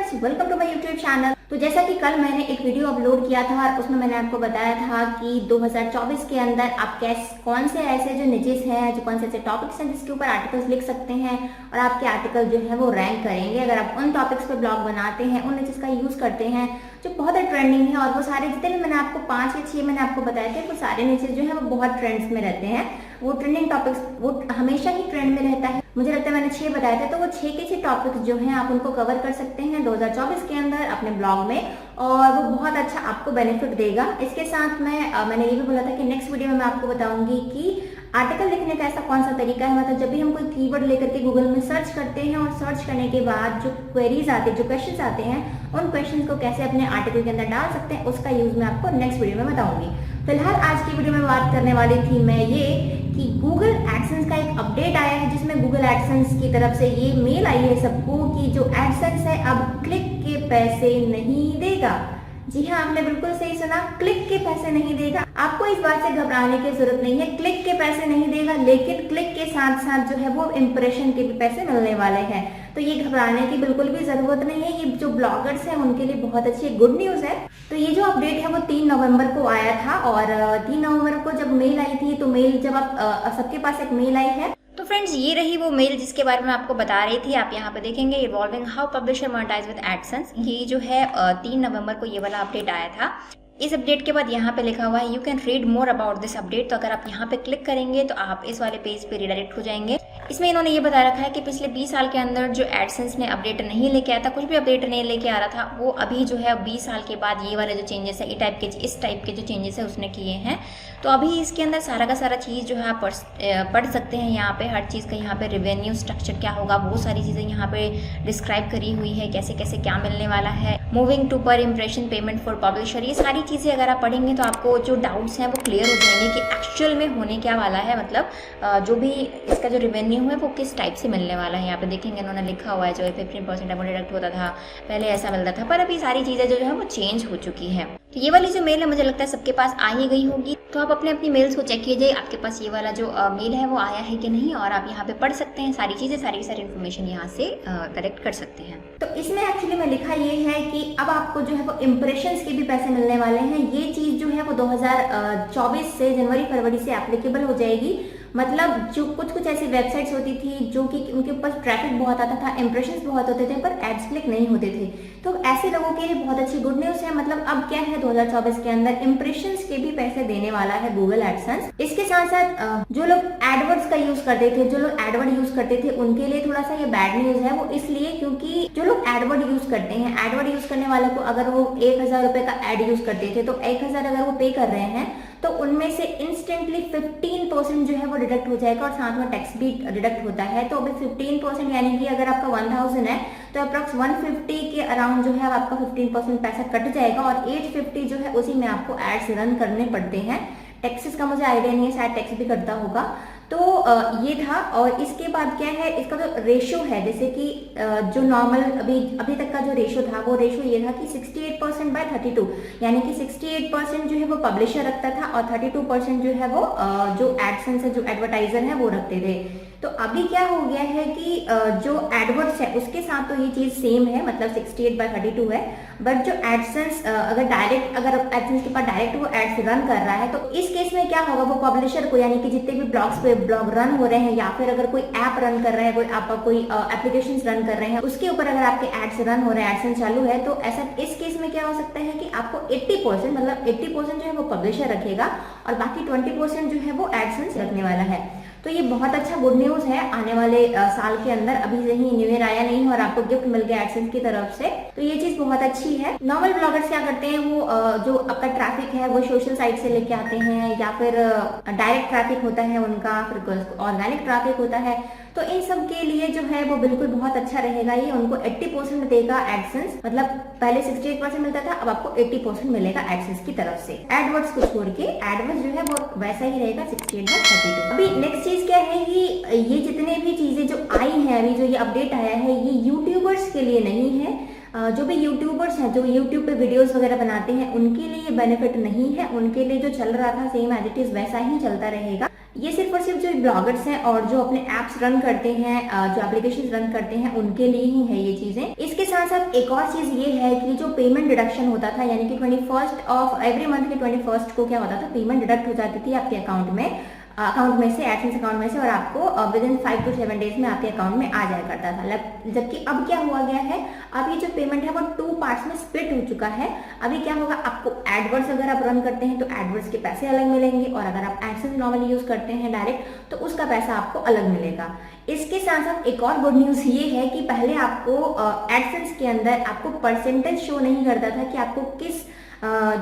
Friends, welcome to my YouTube channel. तो जैसा कि कल मैंने एक वीडियो अपलोड किया था और उसमें मैंने आपको बताया था कि 2024 के अंदर आप कौन से ऐसे जो निचेस हैं, जो कौन से ऐसे टॉपिक्स हैं जिसके ऊपर आर्टिकल्स लिख सकते हैं और आपके आर्टिकल जो है वो रैंक करेंगे अगर आप उन टॉपिक्स पे ब्लॉग बनाते हैं, उन निचेस का यूज करते हैं जो बहुत ट्रेंडिंग है। और वो सारे जितने भी मैंने आपको 5 या 6 मैंने आपको बताए थे, वो सारे निचेस जो है वो बहुत ट्रेंड्स में रहते हैं। वो ट्रेंडिंग टॉपिक्स वो हमेशा ही ट्रेंड में रहता है। मुझे लगता है मैंने 6 बताए थे, तो वो 6 के 6 टॉपिक्स जो हैं आप उनको कवर कर सकते हैं 2024 के अंदर अपने ब्लॉग में, और वो बहुत अच्छा आपको बेनिफिट देगा। इसके साथ मैंने ये भी बोला था कि नेक्स्ट वीडियो में मैं आपको बताऊंगी कि आर्टिकल लिखने का ऐसा कौन सा तरीका है, मतलब जब भी हम कोई कीवर्ड लेकर के गूगल में सर्च करते हैं और सर्च करने के बाद जो क्वेरीज आते हैं, जो क्वेश्चंस आते हैं, उन क्वेश्चंस को कैसे अपने आर्टिकल के अंदर डाल सकते हैं, उसका यूज मैं आपको नेक्स्ट वीडियो में बताऊंगी। फिलहाल आज की वीडियो में बात करने वाली थी मैं ये कि गूगल एडसेंस का एक अपडेट आया है, जिसमें गूगल एडसेंस की तरफ से ये मेल आई है सबको कि जो एडसेंस है अब क्लिक के पैसे नहीं देगा। जी हाँ, आपने बिल्कुल सही सुना, क्लिक के पैसे नहीं देगा। आपको इस बात से घबराने की जरूरत नहीं है, क्लिक के पैसे नहीं देगा, लेकिन क्लिक के साथ साथ जो है वो इंप्रेशन के भी पैसे मिलने वाले हैं। तो ये घबराने की बिल्कुल भी जरूरत नहीं है। ये जो ब्लॉगर्स हैं उनके लिए बहुत अच्छी गुड न्यूज है। तो ये जो अपडेट है वो 3 नवंबर को आया था, और 3 नवंबर को जब मेल आई थी, तो मेल जब आप सबके पास एक मेल आई है, तो फ्रेंड्स ये रही वो मेल जिसके बारे में आपको बता रही थी। आप यहाँ पे देखेंगे evolving how publisher monetize with AdSense, ये जो है 3 नवंबर को ये वाला अपडेट आया था। इस अपडेट के बाद यहाँ पे लिखा हुआ है you can read more about this update. तो अगर आप यहाँ पे क्लिक करेंगे तो आप इस वाले पेज पे रिडायरेक्ट हो जाएंगे। इसमें इन्होंने ये बता रखा है कि पिछले 20 साल के अंदर जो एडसेंस ने अपडेट नहीं लेके आया था, कुछ भी अपडेट नहीं लेके आ रहा था, वो अभी जो है 20 साल के बाद ये वाले जो चेंजेस है, इस टाइप के जो चेंजेस है उसने किए हैं। तो अभी इसके अंदर सारा का सारा चीज़ जो है आप पढ़ सकते हैं। यहाँ पे हर चीज़ का यहाँ पे रेवेन्यू स्ट्रक्चर क्या होगा, वो सारी चीज़ें यहाँ पे डिस्क्राइब करी हुई है, कैसे कैसे क्या मिलने वाला है। मूविंग टू पर इम्प्रेशन पेमेंट फॉर पब्लिशर, ये सारी चीज़ें अगर आप पढ़ेंगे तो आपको जो डाउट्स हैं वो क्लियर हो जाएंगे कि एक्चुअल में होने क्या वाला है, मतलब जो भी इसका जो रेवेन्यू है वो किस टाइप से मिलने वाला है। यहाँ पे देखेंगे इन्होंने लिखा हुआ है जो 15% अमाउंट डिडक्ट होता था, पहले ऐसा मिलता था, पर अभी सारी चीज़ें जो है वो चेंज हो चुकी है। तो ये वाली जो मेल है मुझे लगता है सबके पास आ ही गई होगी। तो आप अपनी मेल्स को चेक कीजिए, आपके पास ये वाला जो मेल है वो आया है कि नहीं, और आप यहाँ पे पढ़ सकते हैं सारी चीज़ें, सारी इन्फॉर्मेशन यहाँ से कलेक्ट कर सकते हैं। तो इसमें एक्चुअली में लिखा ये है कि अब आपको जो है वो इम्प्रेशंस के भी पैसे मिलने वाले हैं। ये चीज़ जो है वो 2024 से जनवरी फरवरी से एप्लीकेबल हो जाएगी। मतलब जो कुछ ऐसी वेबसाइट्स होती थी जो कि उनके ऊपर ट्रैफिक बहुत आता था, इंप्रेशंस बहुत होते थे, पर एड्स क्लिक नहीं होते थे। तो ऐसे लोगों के लिए बहुत अच्छी गुड न्यूज है। मतलब अब क्या है, 2024 के अंदर इंप्रेशंस के भी पैसे देने वाला है गूगल एडसेंस। इसके साथ साथ जो लोग एडवर्ड्स का यूज करते थे, जो लोग एडवर्ड यूज करते थे, उनके लिए थोड़ा सा ये बैड न्यूज है। वो इसलिए क्योंकि जो लोग एडवर्ड यूज करते हैं, एडवर्ड यूज करने वाले को अगर वो 1000 रुपए का एड यूज करते थे, तो 1000 अगर वो पे कर रहे हैं तो उनमें से इंस्टेंटली 15% जो है वो डिडक्ट हो जाएगा, और साथ में टैक्स भी डिडक्ट होता है। तो अभी 15% यानी कि अगर आपका 1000 है तो अप्रॉक्स 150 के अराउंड जो है आपका 15% पैसा कट जाएगा, और 850 जो है उसी में आपको एड्स रन करने पड़ते हैं। टैक्सेस का मुझे आइडिया नहीं है, शायद टैक्स भी करता होगा। तो ये था। और इसके बाद क्या है, इसका जो रेशो है, जैसे कि जो नॉर्मल अभी तक का जो रेशो था, वो रेशो ये था कि 68% बाय 32, यानी कि 68% जो है वो पब्लिशर रखता था और 32% जो है वो जो एडसेंस है, जो एडवर्टाइजर है वो रखते थे। तो अभी क्या हो गया है कि जो एडवर्ड्स है उसके साथ तो ये चीज सेम है, मतलब 68/32 है। बट जो एडसेंस अगर एडसेंस के पास डायरेक्ट वो एड्स रन कर रहा है, तो इस केस में क्या होगा, वो पब्लिशर को, यानी कि जितने भी ब्लॉग्स पे ब्लॉग रन हो रहे हैं, या फिर अगर कोई ऐप रन कर रहे हैं, कोई एप्लीकेशन रन कर रहे हैं, उसके ऊपर अगर आपके एड्स रन हो रहे हैं, एडसेंस चालू है, तो ऐसा इस केस में क्या हो सकता है कि आपको 80% मतलब 80% जो है वो पब्लिशर रखेगा और बाकी 20% जो है वो एडसेंस रखने वाला है। तो ये बहुत अच्छा गुड न्यूज है आने वाले साल के अंदर। अभी से ही न्यू ईयर आया नहीं और आपको गिफ्ट मिल गया एडसेंस की तरफ से, तो ये चीज बहुत अच्छी है। नॉर्मल ब्लॉगर्स क्या करते हैं, वो जो आपका ट्रैफिक है वो सोशल साइट से लेके आते हैं, या फिर डायरेक्ट ट्रैफिक होता है उनका, फिर ऑर्गेनिक ट्रैफिक होता है। तो इन सब के लिए जो है वो बिल्कुल बहुत अच्छा रहेगा। ये उनको 80% देगा एडसेंस, मतलब पहले 68% मिलता था, अब आपको 80% मिलेगा एडसेंस की तरफ से। एडवर्ड्स को छोड़ के एडवर्ड्स जो है वो वैसा ही रहेगा 68/32। अभी नेक्स्ट चीज क्या है कि ये जितने भी चीजें जो आई हैं, अभी जो ये अपडेट आया है, ये यूट्यूबर्स के लिए नहीं है। जो भी यूट्यूबर्स हैं, जो यूट्यूब पे वीडियोस वगैरह बनाते हैं, उनके लिए ये बेनिफिट नहीं है। उनके लिए जो चल रहा था सेम एज इट इज वैसा ही चलता रहेगा। ये सिर्फ और सिर्फ जो ब्लॉगर्स हैं और जो अपने एप्स रन करते हैं, जो एप्लीकेशंस रन करते हैं, उनके लिए ही है ये चीजें। इसके साथ साथ एक और चीज ये है कि जो पेमेंट डिडक्शन होता था, यानी कि 21st ऑफ एवरी मंथ के 21st को क्या होता था, पेमेंट डिडक्ट हो जाती थी आपके अकाउंट में से, एडसेंस अकाउंट में से, और आपको विद इन 5 to 7 डेज में आपके अकाउंट में आ जाया करता था। जबकि अब क्या हुआ गया है, अब ये जो पेमेंट है वो 2 पार्ट्स में स्प्लिट हो चुका है। अभी क्या होगा, आपको एडवर्ड्स अगर आप रन करते हैं तो एडवर्ड्स के पैसे अलग मिलेंगे, और अगर आप एडसेंस नॉर्मली यूज करते हैं डायरेक्ट तो उसका पैसा आपको अलग मिलेगा। इसके साथ साथ एक और गुड न्यूज ये है कि पहले आपको एडसेंस के अंदर आपको परसेंटेज शो नहीं करता था कि आपको किस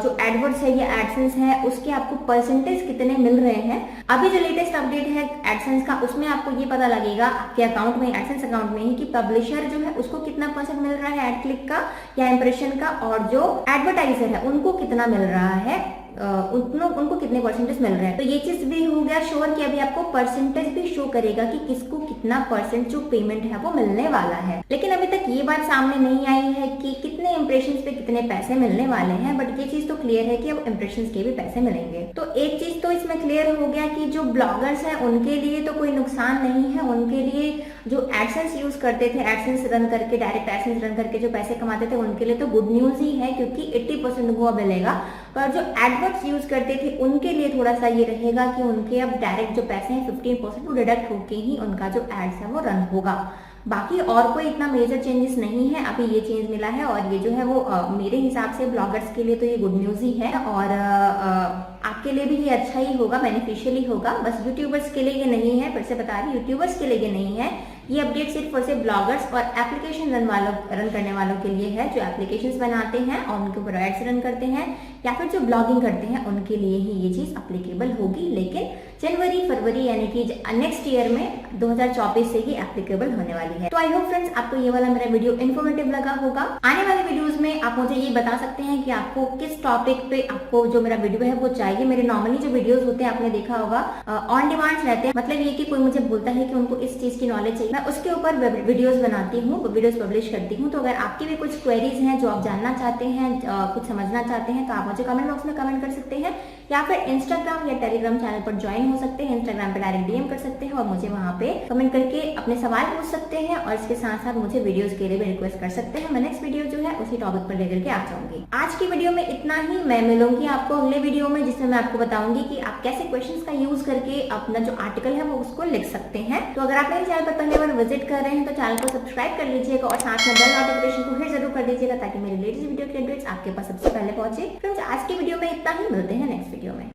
जो एडवर्ड्स है या एडसेंस है उसके आपको परसेंटेज कितने मिल रहे हैं। अभी जो लेटेस्ट अपडेट है एडसेंस का, उसमें आपको ये पता लगेगा आपके अकाउंट में, एडसेंस अकाउंट में ही, कि पब्लिशर जो है उसको कितना परसेंट मिल रहा है एड क्लिक का या इंप्रेशन का, और जो एडवर्टाइजर है उनको कितना मिल रहा है, उनको कितने परसेंटेज मिल रहे हैं। तो ये चीज भी हो गया श्योर कि अभी आपको परसेंटेज भी शो करेगा कि किसको कितना परसेंट जो पेमेंट है वो मिलने वाला है। लेकिन अभी तक ये बात सामने नहीं आई है कि कितने इंप्रेशंस पे कितने पैसे मिलने वाले हैं, बट ये चीज तो क्लियर है कि अब इंप्रेशंस के भी पैसे मिलेंगे। तो एक चीज तो इसमें क्लियर हो गया कि जो ब्लॉगर्स हैं उनके लिए तो कोई नुकसान नहीं है। उनके लिए जो एडसेंस यूज करते थे, एडसेंस रन करके, डायरेक्ट एडसेंस रन करके जो पैसे कमाते थे, उनके लिए तो गुड न्यूज ही है, क्योंकि 80% उनको अब मिलेगा। पर जो एडवर्ड्स यूज करते थे उनके लिए थोड़ा सा ये रहेगा कि उनके अब डायरेक्ट जो पैसे हैं 15% वो डिडक्ट होके ही उनका जो एड्स है वो रन होगा। बाकी और कोई इतना मेजर चेंजेस नहीं है, अभी ये चेंज मिला है, और ये जो है वो मेरे हिसाब से ब्लॉगर्स के लिए तो ये गुड न्यूज ही है, और आपके लिए भी ये अच्छा ही होगा, बेनिफिशियल ही होगा। बस यूट्यूबर्स के लिए ये नहीं है, फिर से बता रही, यूट्यूबर्स के लिए ये नहीं है। ये अपडेट सिर्फ और सिर्फ ब्लॉगर्स और एप्लीकेशन रन करने वालों के लिए है, जो एप्लीकेशंस बनाते हैं और उनके ऊपर एड्स रन करते हैं, या फिर जो ब्लॉगिंग करते हैं, उनके लिए ही ये चीज अप्लीकेबल होगी। लेकिन जनवरी फरवरी यानी कि नेक्स्ट ईयर में 2024 से ही एप्लीकेबल होने वाली है। तो आई होप फ्रेंड्स आपको ये वाला मेरा वीडियो इन्फॉर्मेटिव लगा होगा। आने वाले वीडियोस में आप मुझे ये बता सकते हैं कि आपको किस टॉपिक पे आपको जो मेरा वीडियो है वो चाहिए। मेरे नॉर्मली जो वीडियोस होते हैं आपने देखा होगा ऑन डिमांड रहते हैं, मतलब ये कि कोई मुझे बोलता है कि उनको इस चीज की नॉलेज चाहिए, मैं उसके ऊपर वीडियोस बनाती हूँ, वीडियोस पब्लिश करती हूँ। तो अगर आपकी भी कुछ क्वेरीज हैं जो आप जानना चाहते हैं, कुछ समझना चाहते हैं, तो आप मुझे कमेंट बॉक्स में कमेंट कर सकते हैं, या फिर इंस्टाग्राम या टेलीग्राम चैनल पर ज्वाइन हो सकते हैं। इंस्टाग्राम पे डायरेक्ट डीएम कर सकते हैं और मुझे वहां पे कमेंट करके अपने सवाल पूछ सकते हैं, और इसके साथ साथ मुझे वीडियोस के लिए भी रिक्वेस्ट कर सकते हैं। मैं नेक्स्ट वीडियो जो है उसी टॉपिक पर लेकर के आ जाऊंगी। आज की वीडियो में इतना ही। मैं मिलूंगी आपको अगले वीडियो में, जिसमें मैं आपको बताऊंगी कि आप कैसे क्वेश्चंस का यूज करके अपना जो आर्टिकल है वो उसको लिख सकते हैं। तो अगर आप मेरे चैनल पर पहली बार विजिट कर रहे हैं तो चैनल को सब्सक्राइब कर लीजिएगा, और साथ में बेल नोटिफिकेशन को हिट जरूर कर दीजिएगा, ताकि मेरी लेटेस्ट वीडियो के अपडेट्स आपके पास सबसे पहले पहुंचे। फ्रेंड्स आज की वीडियो में इतना ही, मिलते हैं नेक्स्ट वीडियो में।